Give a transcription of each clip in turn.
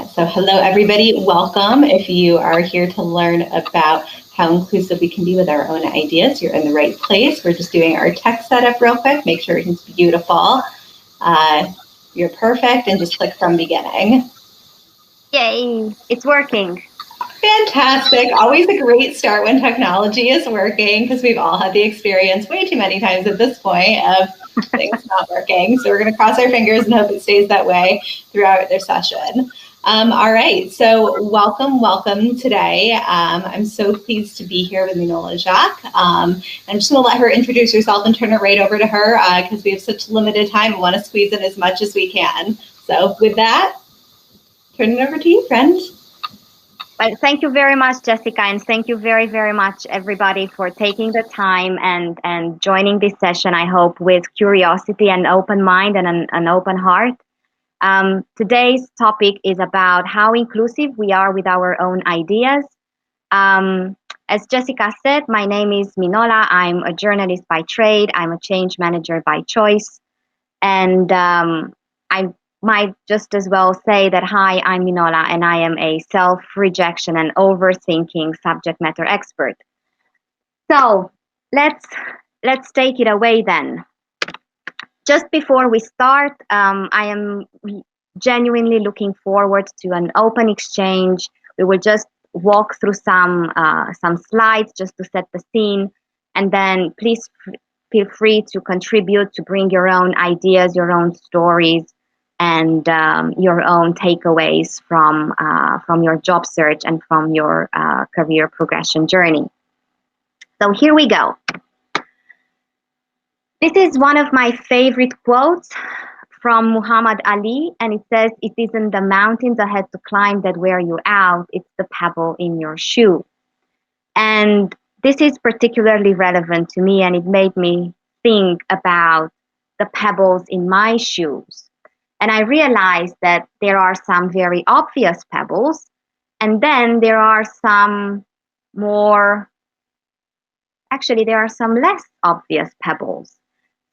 So hello, everybody. Welcome. If you are here to learn about how inclusive we can be with our own ideas, you're in the right place. We're just doing our tech setup real quick. Make sure everything's beautiful. You're perfect, and just click from beginning. Yay, it's working. Fantastic. Always a great start when technology is working, because we've all had the experience way too many times at this point of things not working. So we're going to cross our fingers and hope it stays that way throughout their session. All right, so welcome today. I'm so pleased to be here with Minola Jac. I'm just going to let her introduce herself and turn it right over to her because we have such limited time and want to squeeze in as much as we can. So with that, turn it over to you, friend. Well, thank you very much, Jessica, and thank you very, very much, everybody, for taking the time and joining this session, I hope, with curiosity and open mind and an open heart. Today's topic is about how inclusive we are with our own ideas. As Jessica said, my name is Minola. I'm a journalist by trade. I'm a change manager by choice. And I might just as well say that, hi, I'm Minola, and I am a self-rejection and overthinking subject matter expert. So let's take it away then. Just before we start, I am genuinely looking forward to an open exchange. We will just walk through some slides just to set the scene, and then please feel free to contribute, to bring your own ideas, your own stories, and your own takeaways from your job search and from your career progression journey. So here we go. This is one of my favorite quotes from Muhammad Ali, and it says, "It isn't the mountains ahead to climb that wear you out, it's the pebble in your shoe." And this is particularly relevant to me, and it made me think about the pebbles in my shoes. And I realized that there are some very obvious pebbles, and then there are some there are some less obvious pebbles.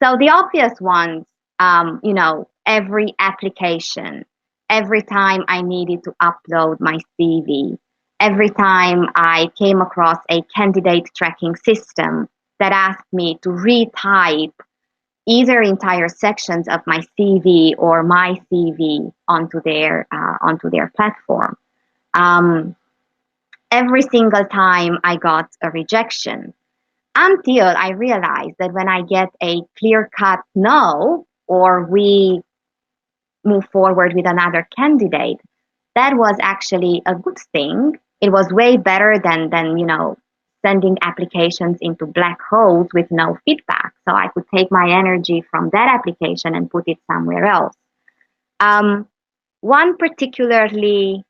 So the obvious ones, every application, every time I needed to upload my CV, every time I came across a candidate tracking system that asked me to retype either entire sections of my CV or my CV onto their platform. Every single time I got a rejection, until I realized that when I get a clear-cut no, or we move forward with another candidate, that was actually a good thing. It was way better than sending applications into black holes with no feedback. So I could take my energy from that application and put it somewhere else. One particularly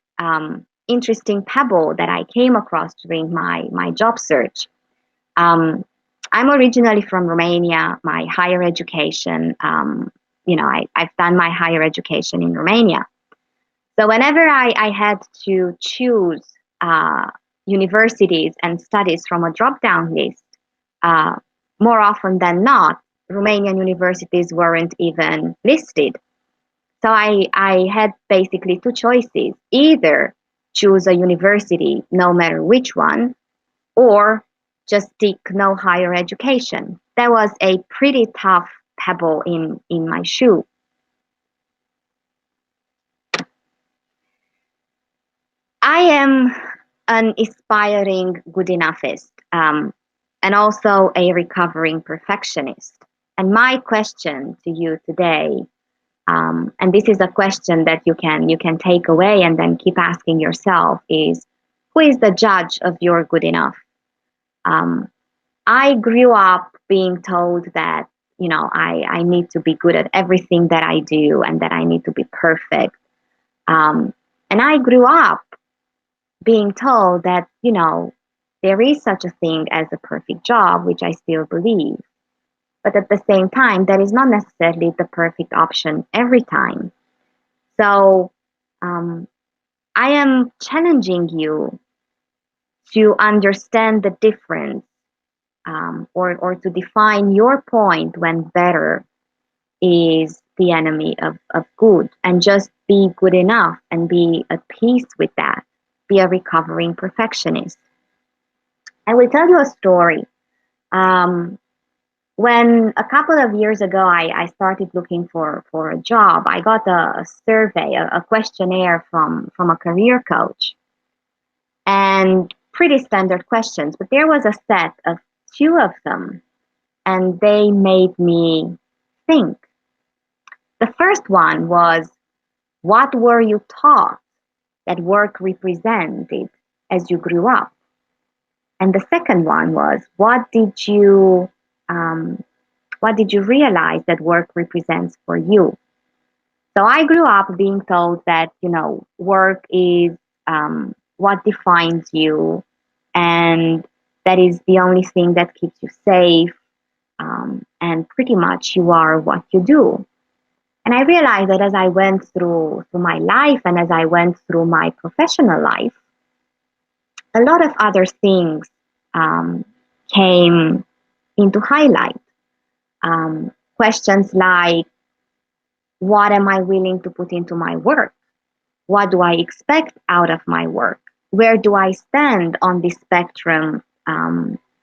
interesting pebble that I came across during my job search. I'm originally from Romania. My higher education, I've done my higher education in Romania. So whenever I had to choose universities and studies from a drop-down list, more often than not, Romanian universities weren't even listed. So I had basically two choices: either choose a university, no matter which one, or just stick no higher education. That was a pretty tough pebble in my shoe. I am an aspiring good enoughist, and also a recovering perfectionist. And my question to you today, and this is a question that you can take away and then keep asking yourself, is, who is the judge of your good enough? I grew up being told that, I need to be good at everything that I do and that I need to be perfect. And I grew up being told that, there is such a thing as a perfect job, which I still believe. But at the same time, that is not necessarily the perfect option every time. So I am challenging you to understand the difference, or to define your point when better is the enemy of good, and just be good enough and be at peace with that. Be a recovering perfectionist. I will tell you a story. Um, when a couple of years ago I started looking for a job, I got a survey, a questionnaire from a career coach, and pretty standard questions, but there was a set of two of them, and they made me think. The first one was, what were you taught that work represented as you grew up? And the second one was, um, what did you realize that work represents for you? So I grew up being told that, work is what defines you, and that is the only thing that keeps you safe, and pretty much you are what you do. And I realized that as I went through my life and as I went through my professional life, a lot of other things um, came into highlight. Questions like, what am I willing to put into my work? What do I expect out of my work? Where do I stand on the spectrum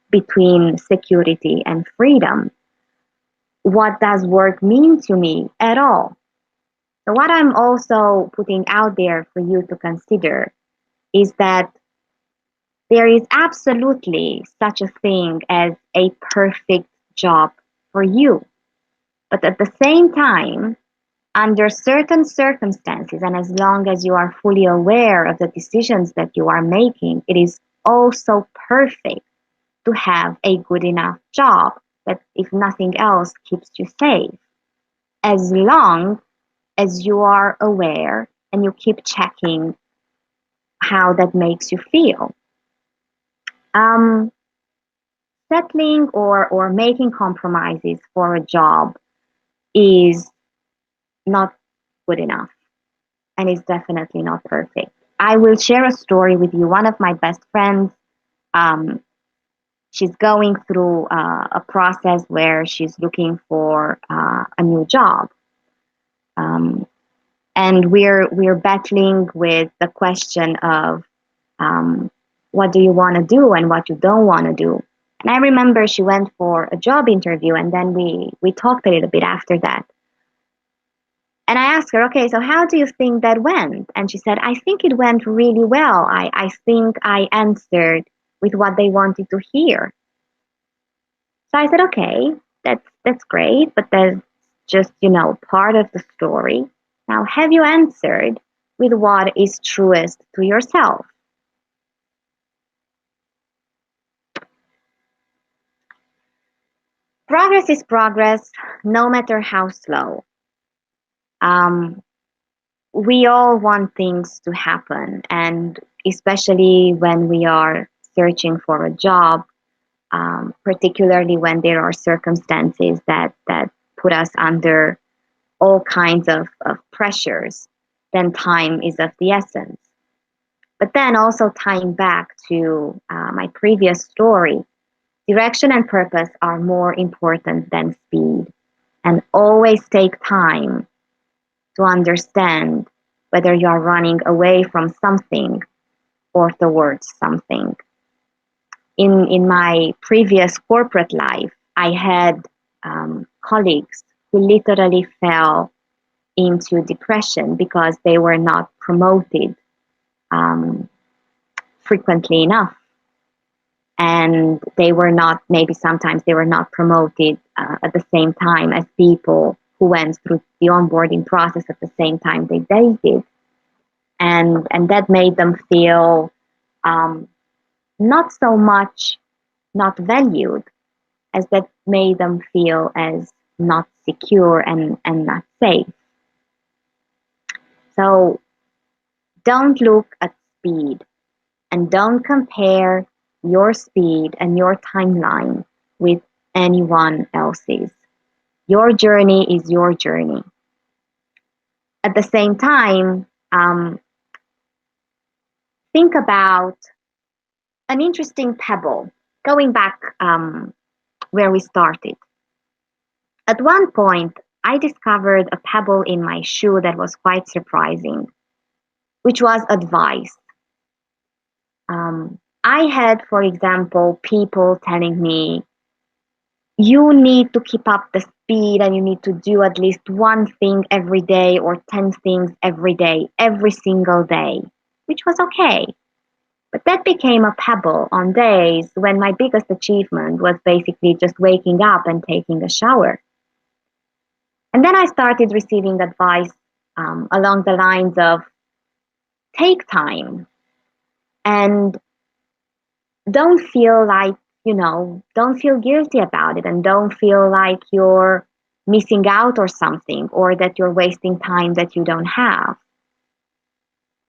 between security and freedom? What does work mean to me at all? So, what I'm also putting out there for you to consider is that there is absolutely such a thing as a perfect job for you. But at the same time, under certain circumstances, and as long as you are fully aware of the decisions that you are making, it is also perfect to have a good enough job that, if nothing else, keeps you safe. As long as you are aware and you keep checking how that makes you feel. Um, Settling or making compromises for a job is not good enough, and is definitely not perfect. I will share a story with you. One of my best friends, um, she's going through a process where she's looking for a new job, um, and we're battling with the question of um, what do you want to do and what you don't want to do. And I remember she went for a job interview, and then we talked a little bit after that. And I asked her, okay, so how do you think that went? And she said, I think it went really well. I think I answered with what they wanted to hear. So I said, okay, that's great, but that's just, part of the story. Now, have you answered with what is truest to yourself? Progress is progress, no matter how slow. Um, we all want things to happen, and especially when we are searching for a job, particularly when there are circumstances that put us under all kinds of pressures, then time is of the essence. But then also tying back to my previous story, direction and purpose are more important than speed, and always take time to understand whether you are running away from something or towards something. In my previous corporate life, I had colleagues who literally fell into depression because they were not promoted um, frequently enough. And they were not, maybe sometimes they were not promoted at the same time as people who went through the onboarding process at the same time they did. And that made them feel not so much not valued, as that made them feel as not secure and not safe. So don't look at speed, and don't compare your speed and your timeline with anyone else's. Your journey is your journey. At the same time, think about an interesting pebble. Going back where we started. At one point, I discovered a pebble in my shoe that was quite surprising, which was advice. I had, for example, people telling me, you need to keep up the speed and you need to do at least one thing every day or 10 things every day, every single day, which was okay. But that became a pebble on days when my biggest achievement was basically just waking up and taking a shower. And then I started receiving advice along the lines of take time and don't feel like, don't feel guilty about it and don't feel like you're missing out or something or that you're wasting time that you don't have.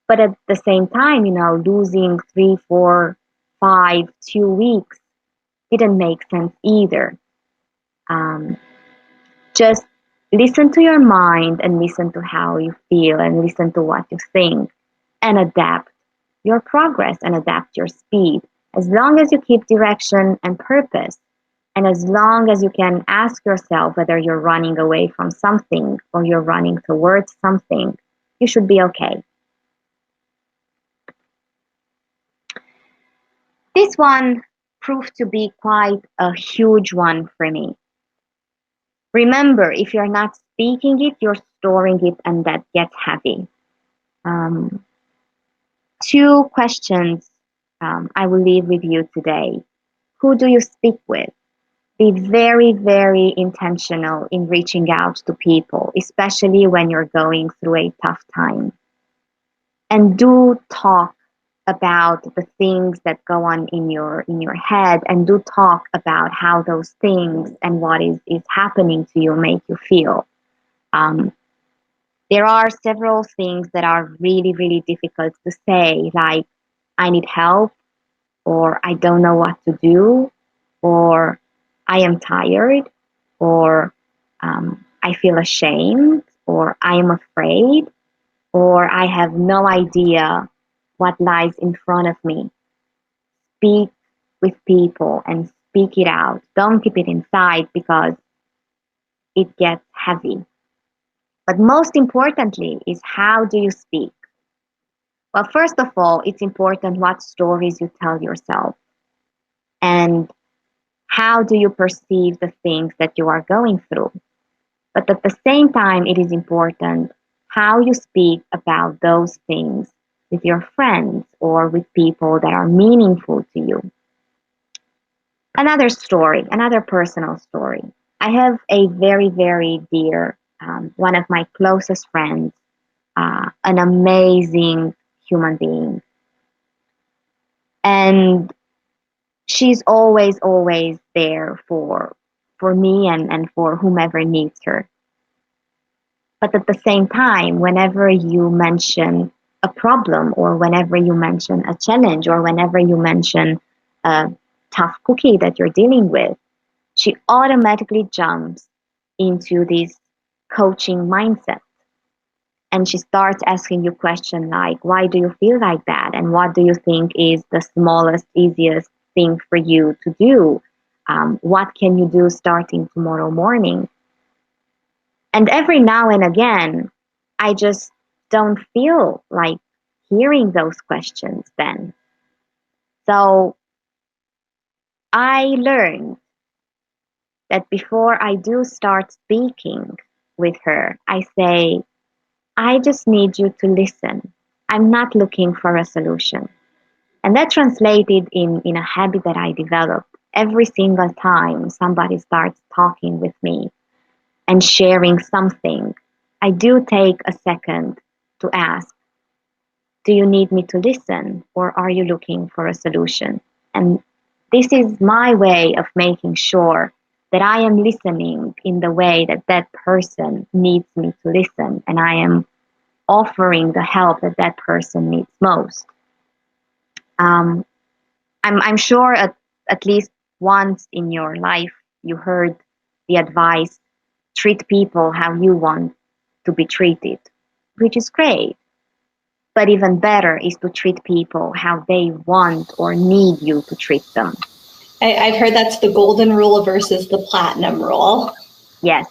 But at the same time, losing 3, 4, 5, 2 weeks didn't make sense either. Just listen to your mind and listen to how you feel and listen to what you think and adapt your progress and adapt your speed. As long as you keep direction and purpose, and as long as you can ask yourself whether you're running away from something or you're running towards something, you should be okay. This one proved to be quite a huge one for me. Remember, if you're not speaking it, you're storing it, and that gets heavy. 2 questions I will leave with you today. Who do you speak with? Be very, very intentional in reaching out to people, especially when you're going through a tough time. And do talk about the things that go on in your head, and do talk about how those things and what is happening to you make you feel. There are several things that are really, really difficult to say, like I need help, or I don't know what to do, or I am tired, or I feel ashamed, or I am afraid, or I have no idea what lies in front of me. Speak with people and speak it out. Don't keep it inside because it gets heavy. But most importantly is, how do you speak? Well, first of all, it's important what stories you tell yourself. And how do you perceive the things that you are going through? But at the same time, it is important how you speak about those things with your friends or with people that are meaningful to you. Another story, another personal story. I have a very, very dear, one of my closest friends, an amazing human being. And she's always, always there for me and for whomever needs her. But at the same time, whenever you mention a problem, or whenever you mention a challenge, or whenever you mention a tough cookie that you're dealing with, she automatically jumps into this coaching mindset. And she starts asking you questions like, why do you feel like that? And what do you think is the smallest, easiest thing for you to do? What can you do starting tomorrow morning? And every now and again, I just don't feel like hearing those questions then. So I learned that before I do start speaking with her, I say, I just need you to listen. I'm not looking for a solution. And that translated in a habit that I developed. Every single time somebody starts talking with me and sharing something, I do take a second to ask, do you need me to listen, or are you looking for a solution? And this is my way of making sure that I am listening in the way that that person needs me to listen, and I am offering the help that that person needs most. I'm sure at least once in your life you heard the advice, treat people how you want to be treated, which is great. But even better is to treat people how they want or need you to treat them. I've heard that's the golden rule versus the platinum rule. Yes.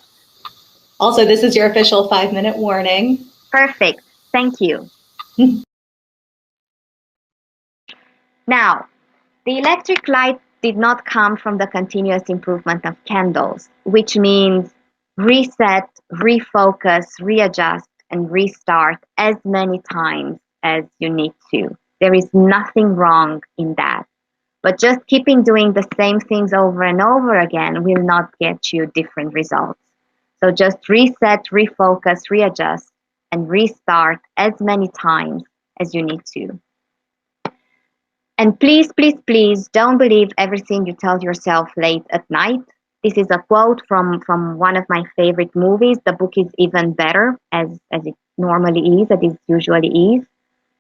Also, this is your official 5-minute warning. Perfect. Thank you. Now, the electric light did not come from the continuous improvement of candles, which means reset, refocus, readjust, and restart as many times as you need to. There is nothing wrong in that. But just keeping doing the same things over and over again will not get you different results. So just reset, refocus, readjust, and restart as many times as you need to. And please, please, please don't believe everything you tell yourself late at night. This is a quote from one of my favorite movies. The book is even better, as it normally is, as it usually is.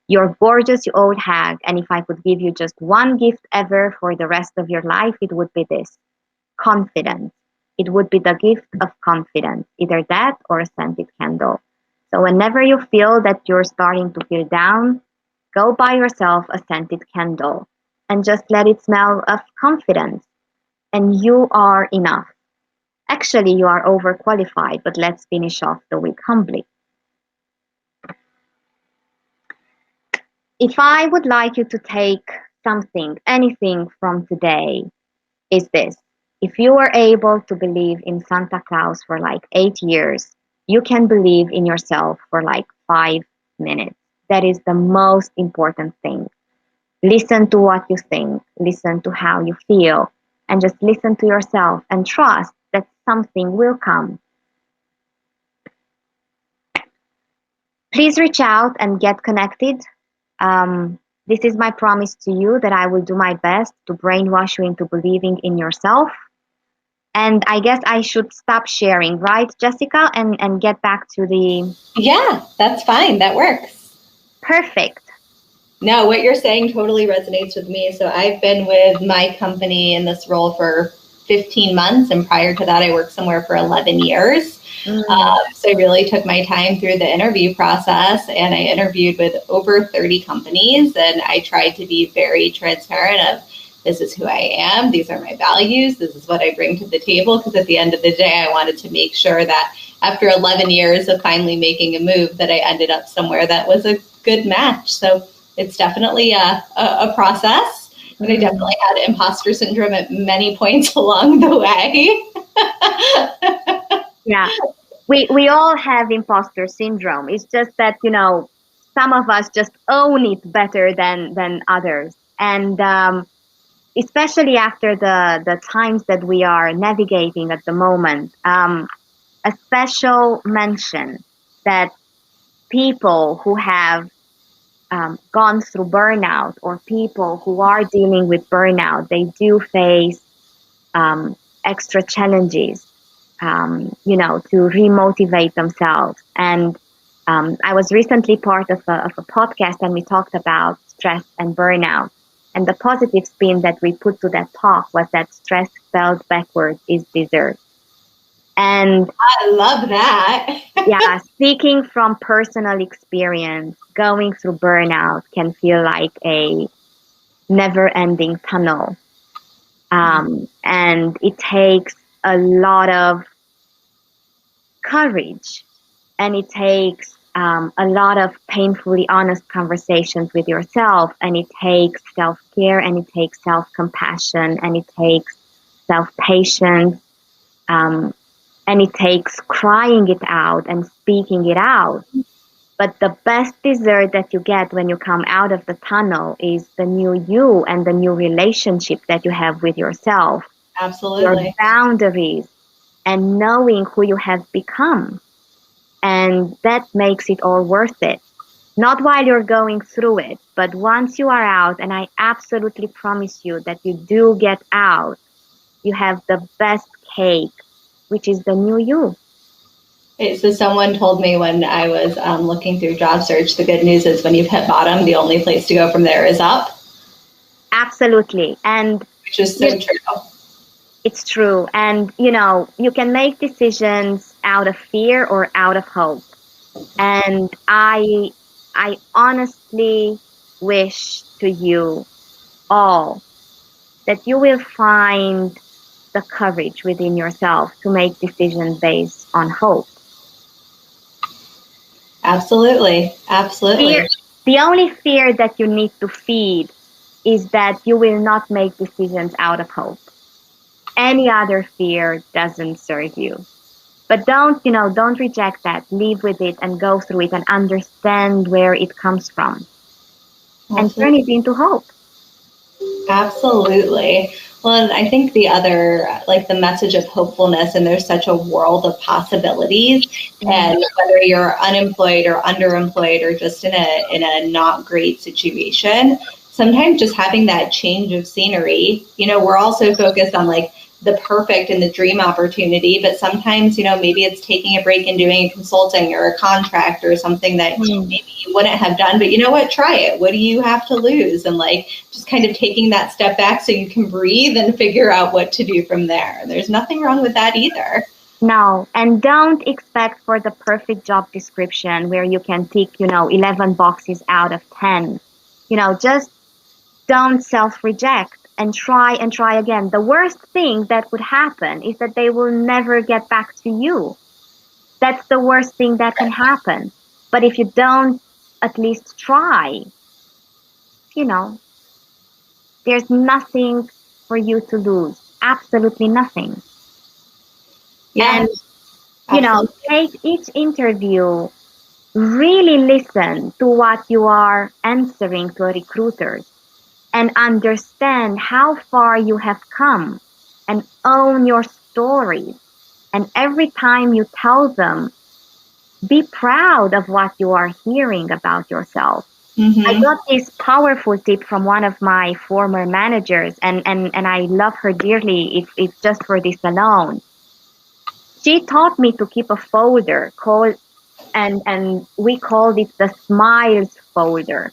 You're gorgeous, you old hag, and if I could give you just one gift ever for the rest of your life, it would be this: confidence. It would be the gift of confidence, either that or a scented candle. So whenever you feel that you're starting to feel down, go buy yourself a scented candle and just let it smell of confidence. And you are enough. Actually, you are overqualified, but let's finish off the week humbly. If I would like you to take something, anything from today, is this. If you were able to believe in Santa Claus for like 8 years, you can believe in yourself for like 5 minutes. That is the most important thing. Listen to what you think, listen to how you feel, and just listen to yourself and trust that something will come. Please reach out and get connected. This is my promise to you that I will do my best to brainwash you into believing in yourself. And I guess I should stop sharing, right, Jessica, and get back to the... Yeah, that's fine. That works. Perfect. No, what you're saying totally resonates with me. So I've been with my company in this role for 15 months. And prior to that, I worked somewhere for 11 years. So I really took my time through the interview process, and I interviewed with over 30 companies, and I tried to be very transparent of, this is who I am, these are my values, this is what I bring to the table, because at the end of the day, I wanted to make sure that after 11 years of finally making a move, that I ended up somewhere that was a good match. So it's definitely a process, and I definitely had imposter syndrome at many points along the way. Yeah, we all have imposter syndrome. It's just that, some of us just own it better than others. And especially after the times that we are navigating at the moment, a special mention that people who have gone through burnout, or people who are dealing with burnout, they do face extra challenges, to remotivate themselves. And I was recently part of a podcast, and we talked about stress and burnout. And the positive spin that we put to that talk was that stress spelled backwards is dessert. And I love that. yeah, speaking from personal experience, going through burnout can feel like a never-ending tunnel. And it takes a lot of courage, and it takes a lot of painfully honest conversations with yourself, and it takes self-care, and it takes self-compassion, and it takes self-patience, and it takes crying it out and speaking it out. But the best dessert that you get when you come out of the tunnel is the new you and the new relationship that you have with yourself. Absolutely. Your boundaries and knowing who you have become. And that makes it all worth it. Not while you're going through it, but once you are out, and I absolutely promise you that you do get out, you have the best cake, which is the new you. So someone told me when I was looking through job search, the good news is when you've hit bottom, the only place to go from there is up. Absolutely. And which is so true. It's true. And, you can make decisions out of fear or out of hope. And I honestly wish to you all that you will find the courage within yourself to make decisions based on hope. Absolutely. Absolutely. The only fear that you need to feed is that you will not make decisions out of hope. Any other fear doesn't serve you. But don't reject that. Live with it and go through it and understand where it comes from and turn Absolutely. it into hope. Absolutely. Well, and I think the other, like the message of hopefulness, and there's such a world of possibilities. And whether you're unemployed or underemployed or just in a not great situation, sometimes just having that change of scenery, we're also focused on like the perfect and the dream opportunity, but sometimes, maybe it's taking a break and doing a consulting or a contract or something that maybe you wouldn't have done, but you know what, try it. What do you have to lose? And like, just kind of taking that step back so you can breathe and figure out what to do from there. There's nothing wrong with that either. No, and don't expect for the perfect job description where you can tick, 11 boxes out of 10. Just don't self-reject and try again. The worst thing that would happen is that they will never get back to you. That's the worst thing that can happen. But if you don't at least try, there's nothing for you to lose. Absolutely nothing. Yeah, And, take each interview, really listen to what you are answering to a recruiter and understand how far you have come and own your story. And every time you tell them, be proud of what you are hearing about yourself. I got this powerful tip from one of my former managers, and I love her dearly if just for this alone. She taught me to keep a folder called, and we called it the smiles folder,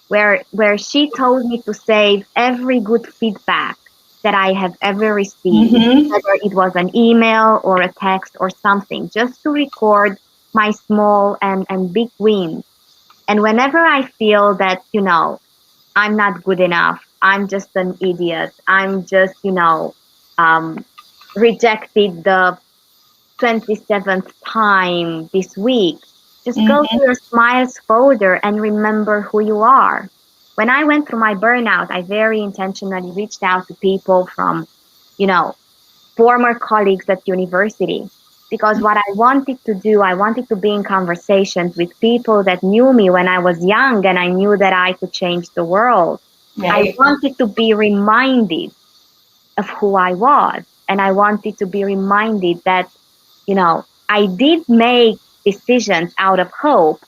where she told me to save every good feedback that I have ever received, whether it was an email or a text or something, just to record my small and big wins. And whenever I feel that, I'm not good enough, I'm just an idiot, I'm just, rejected the 27th time this week, just go to your smiles folder and remember who you are. When I went through my burnout, I very intentionally reached out to people from, former colleagues at university, because what I wanted to do, I wanted to be in conversations with people that knew me when I was young and I knew that I could change the world. Right. I wanted to be reminded of who I was, and I wanted to be reminded that, I did make decisions out of hope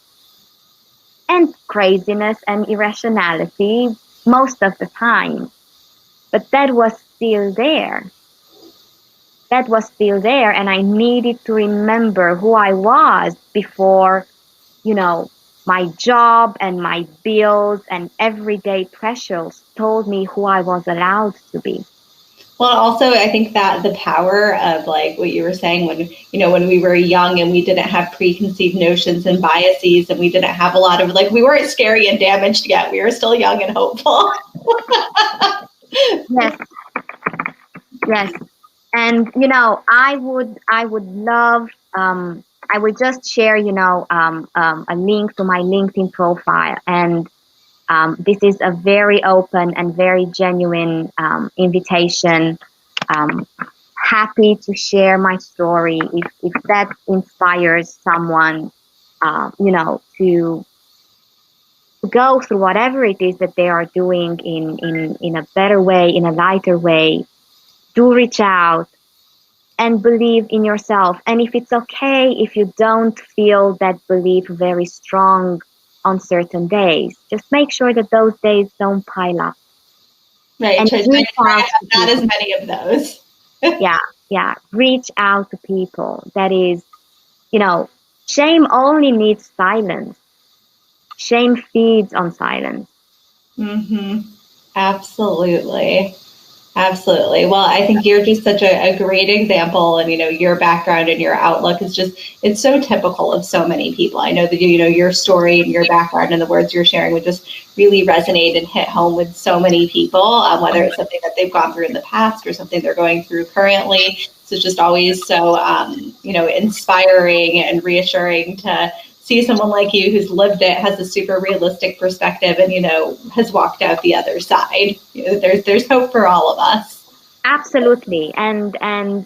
and craziness and irrationality most of the time. But that was still there. That was still there, and I needed to remember who I was before, my job and my bills and everyday pressures told me who I was allowed to be. Well, also, I think that the power of like what you were saying when we were young and we didn't have preconceived notions and biases, and we didn't have a lot of we weren't scary and damaged yet. We were still young and hopeful. Yes. Yes. And, I would love, I would just share, a link to my LinkedIn profile. And this is a very open and very genuine invitation. Happy to share my story if that inspires someone, to go through whatever it is that they are doing in a better way, in a lighter way. Do reach out and believe in yourself. And if it's okay if you don't feel that belief very strong on certain days, just make sure that those days don't pile up. Right. And try to have not as many of those. Yeah. Reach out to people. That is, shame only needs silence. Shame feeds on silence. Absolutely. Absolutely. Well, I think you're just such a great example, and your background and your outlook is it's so typical of so many people. I know that your story and your background and the words you're sharing would just really resonate and hit home with so many people, whether it's something that they've gone through in the past or something they're going through currently. So it's just always so inspiring and reassuring to see someone like you who's lived it, has a super realistic perspective, and, has walked out the other side. There's hope for all of us. Absolutely. And the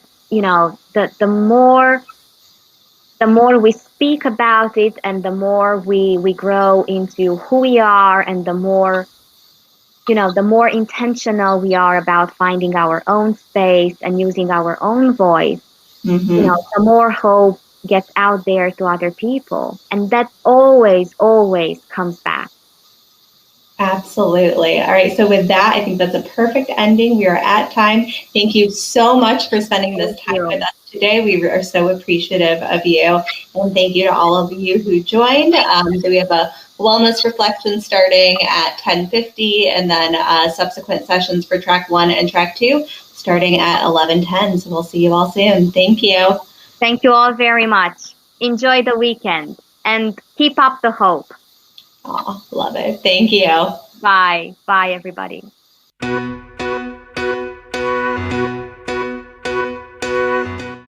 more we speak about it, and the more we grow into who we are, and the more intentional we are about finding our own space and using our own voice, the more hope gets out there to other people. And that always, always comes back. Absolutely. All right. So with that, I think that's a perfect ending. We are at time. Thank you so much for spending this time with us today. We are so appreciative of you. And thank you to all of you who joined. So we have a wellness reflection starting at 10:50, and then subsequent sessions for track 1 and track 2 starting at 11:10. So we'll see you all soon. Thank you. Thank you all very much. Enjoy the weekend and keep up the hope. Oh, love it. Thank you. Bye. Bye, everybody.